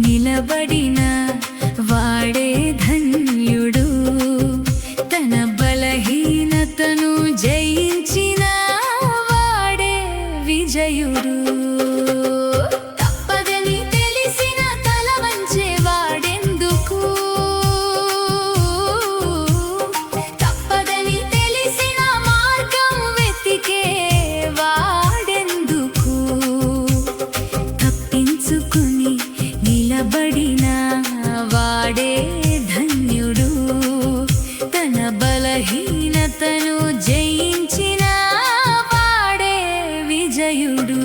నిలబడిన వాడే ధన్యుడు, తన బలహీనతను జయించిన వాడే విజయుడు. తప్పదని తెలిసిన తల వంచే వాడెందుకు, తప్పదని తెలిసిన మార్గం వెతికే వాడెందుకు, తప్పించుకుని నిలబడిన వాడే ధన్యుడు, తన బలహీనతను జయించిన వాడే విజయుడు.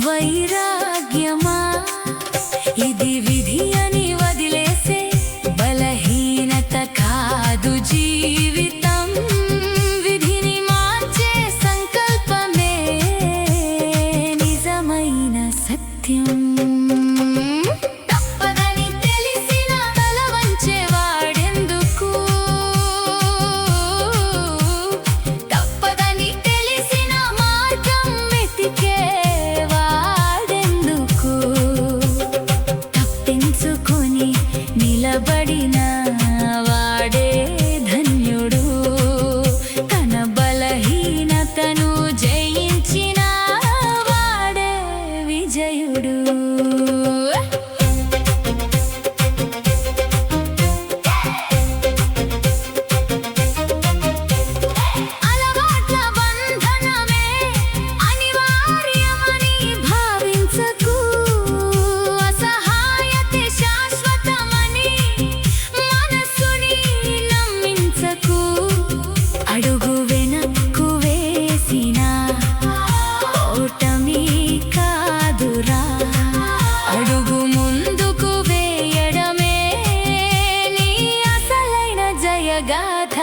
వైరాగ్యమా ఇది విధి అని వదిలేసే బలహీనత కాదు జీవితం, విధిని మార్చే సంకల్పమే నిజమైన సత్యం. తప్పదని తెలిసిన తల వంచే వాడెందుకు, తప్పదని తెలిసిన మార్గం వెతికే నిలబడిన వాడే ధన్యుడు, తన బలహీనతను జయించిన వాడే విజయుడు. అలవాట్ల బంధనమే అనివార్యమని భావించకు, అసహాయతే శాశ్వతమని మనసుని నమ్మించకు. అడుగు వెనక్కు వేసినా ఓటమి కాదురా, అడుగు ముందుకు వేయడమే నీ అసలైన జయగాథ.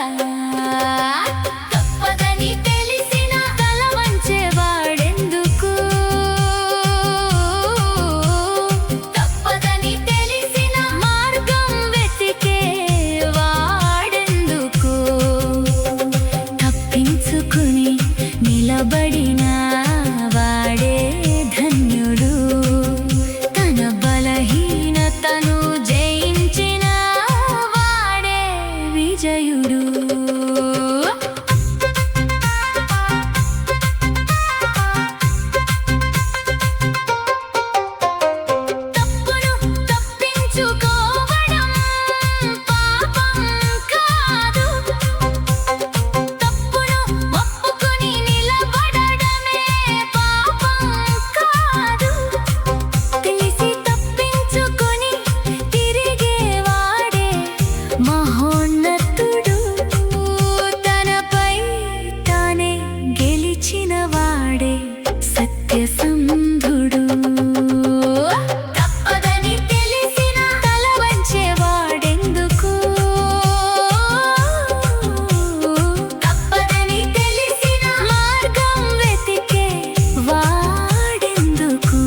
తప్పదని తెలిసిన తల వంచే వాడెందుకు, తప్పదని తెలిసిన మార్గం వెతికే వాడెందుకు, తప్పించుకుని నిలబడిన వాడే ధన్యుడు, తన బలహీనతను జయించిన వాడే విజయుడు. తప్పును తప్పించుకోవడం పాపం కాదు, తప్పును ఒప్పుకొని నిలబడడమే పాపం కాదు. తెలిసి తప్పించుకొని తిరిగేవాడే మహోన్నతుడు, తనపై తానే గెలిచిన వాడే సత్యసంధుడు. తప్పదని తెలిసిన తల వంచే వాడెందుకు, తప్పదని తెలిసిన మార్గం వెతికే వాడెందుకు,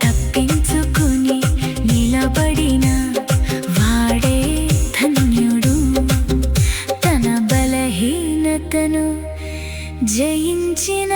తప్పించుకుని నిలబడిన వాడే ధన్యుడు, తన బలహీనతను జయించిన